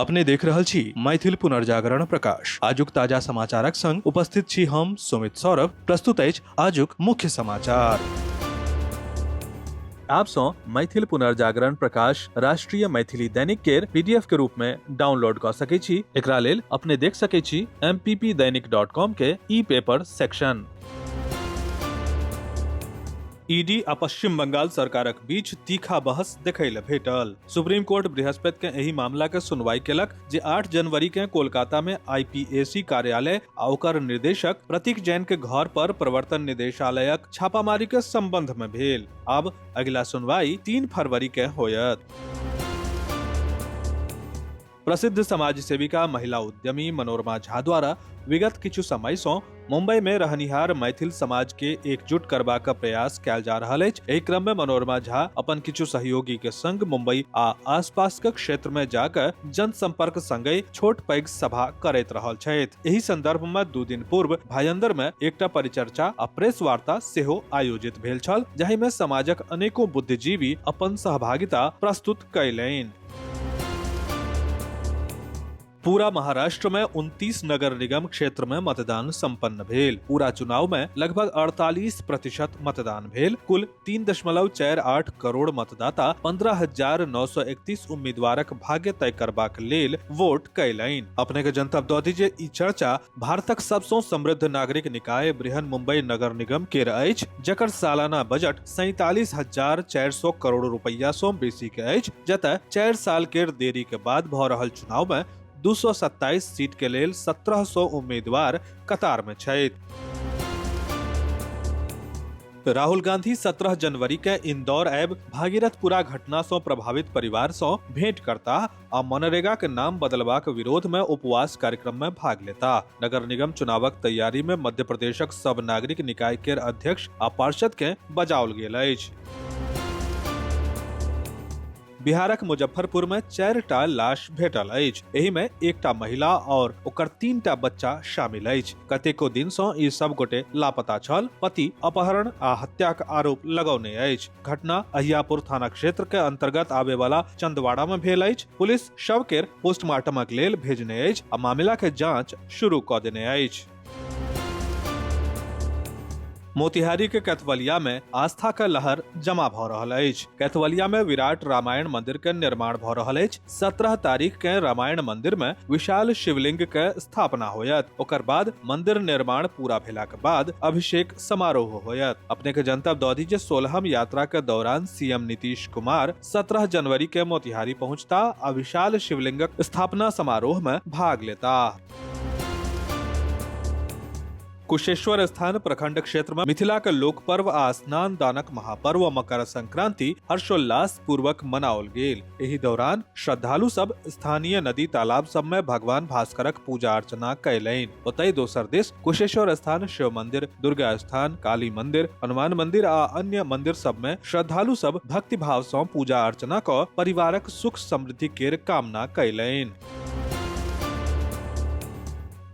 अपने देख रहल छी मैथिल पुनर्जागरण प्रकाश। आजुक ताजा समाचारक संग उपस्थित छी हम सुमित सौरभ। प्रस्तुत अछि आजुक मुख्य समाचार। आप सो मैथिल पुनर्जागरण प्रकाश राष्ट्रीय मैथिली दैनिक केर पीडीएफ के रूप में डाउनलोड कर सकै छी। एकरा लेल अपने देख सकै छी mppdainik.com के ई पेपर सेक्शन। ईडी आ पश्चिम बंगाल सरकारक बीच तीखा बहस देखै ले भेटल। सुप्रीम कोर्ट बृहस्पति के एही मामला के सुनवाई केलक जे 8 जनवरी के कोलकाता में आईपीएसी कार्यालय आ ओकर निर्देशक प्रतीक जैन के घर पर प्रवर्तन निदेशालयक छापामारी के संबंध में भेल। अब अगिला सुनवाई 3 फरवरी के होयत। प्रसिद्ध समाज सेविका महिला उद्यमी मनोरमा झा द्वारा विगत किछु समय सँ मुंबई में रहनिहार मैथिल समाज के एकजुट करबाक प्रयास कयल जा रहल अछि। एहि क्रम में मनोरमा झा अपन किछु सहयोगी के संग मुंबई आ आसपास के क्षेत्र में जाकर जनसंपर्क संगे छोट पैघ सभा करैत रहल छथि। एहि संदर्भ में 2 दिन पूर्व भायंदर में एकटा परिचर्चा आ प्रेस वार्ता सेहो आयोजित भेल छल, जाहि में समाजक अनेको बुद्धिजीवी अपन सहभागिता प्रस्तुत कयलनि। पूरा महाराष्ट्र में 29 नगर निगम क्षेत्र में मतदान संपन्न भेल। पूरा चुनाव में लगभग 48% मतदान भेल। कुल 3.48 करोड़ मतदाता 15,931 उम्मीदवारक भाग्य तय करबाक लेल वोट कयलनि। अपने के जनतब दऽ दी जे ई चर्चा भारतक सबसँ समृद्ध नागरिक निकाय बृहन मुंबई नगर निगम केर अछि, जकर सालाना बजट 47,400 करोड़ रुपया सँ बेसी के अछि, जतय 4 साल केर देरी के बाद भऽ रहल चुनाव में 227 सीट के लेल 1700 उम्मीदवार कतार में छथि। राहुल गांधी 17 जनवरी के इंदौर आबि भागीरथपुरा घटना सँ प्रभावित परिवार सँ भेंट करता आ मनरेगा के नाम बदलबाक विरोध में उपवास कार्यक्रम में भाग लेता। नगर निगम चुनावक तैयारी में मध्य प्रदेशक सब नागरिक निकाय केर अध्यक्ष आ पार्षद के बजाओल गेल अछि। बिहारक मुजफ्फरपुर में 4टा लाश भेटल अछि। एहि में एकटा महिला और ओकर 3टा बच्चा शामिल अछि। कतेको दिन सँ ई सब गोटे लापता छल। पति अपहरण आ हत्याक आरोप लगौने अछि। घटना अहियापुर थाना क्षेत्र के अंतर्गत आबे वाला चंदवाड़ा में भेल अछि। पुलिस शव केर पोस्टमार्टमक लेल भेजने अछि आ मामला के जांच शुरू कऽ देने अछि। मोतिहारी के कैथवलिया में आस्था के लहर जमा भऽ रहल अछि। कैथवलिया में विराट रामायण मंदिर के निर्माण भऽ रहल अछि। 17 तारीख के रामायण मंदिर में विशाल शिवलिंग के स्थापना होयत। ओकर बाद मंदिर निर्माण पूरा भेला के बाद अभिषेक समारोह होयत। अपने के जनतब दऽ दी जे 16हम यात्रा के दौरान सीएम नीतीश कुमार 17 जनवरी के मोतिहारी पहुंचता आ विशाल शिवलिंगक स्थापना समारोह में भाग लेता। कुशेश्वर स्थान प्रखंड क्षेत्र में मिथिला के लोक पर्व आ स्नान दानक महापर्व मकर संक्रांति हर्षोल्लास पूर्वक मनाओल गेल। एहि दौरान श्रद्धालु सब स्थानीय नदी तालाब सब में भगवान भास्करक पूजा अर्चना कयलनि। ओतय दोसर दिस कुशेश्वर स्थान शिव मंदिर, दुर्गा स्थान, काली मंदिर, हनुमान मंदिर आ अन्य मंदिर सब में श्रद्धालु सब भक्ति भाव सँ पूजा अर्चना कऽ परिवारक सुख समृद्धि केर कामना कयलनि।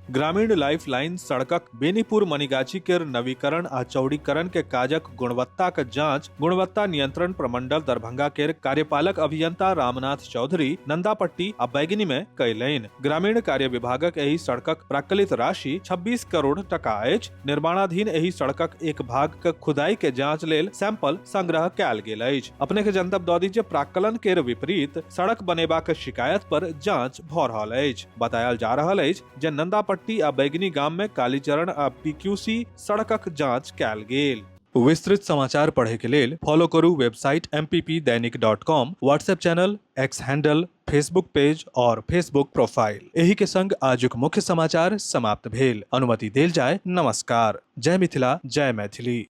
ग्रामीण लाइफ लाइन सड़कक बेनीपुर मनीगाछी केर नवीकरण आ चौड़ीकरण के काजक गुणवत्ताक जांच गुणवत्ता नियंत्रण प्रमंडल दरभंगा केर कार्यपालक अभियंता रामनाथ चौधरी नंदापट्टी आ बैगनी में कयलनि। ग्रामीण कार्य विभागक एहि सड़कक प्राक्कलित राशि 26 करोड़ टका अछि। निर्माणाधीन एहि सड़कक एक भाग के खुदाई के जांच लेल सैंपल संग्रह कयल गेल अछि। अपने के जनतब दऽ दी जे प्राक्कलन केर विपरीत सड़क बनेबाक शिकायत पर जांच भऽ रहल अछि। बतायल जा रहल अछि जे नंदापट्टी आ बैगनी गाम में कालीचरण आ पीक्यूसी सड़कक जांच कयल गेल। विस्तृत समाचार पढ़े के लेल फॉलो करू website mppdainik.com, WhatsApp channel, x handle, Facebook page और फेसबुक प्रोफाइल। एही के संग आजुक मुख्य समाचार समाप्त भेल। अनुमति देल जाय। नमस्कार। जय मिथिला, जय मैथिली।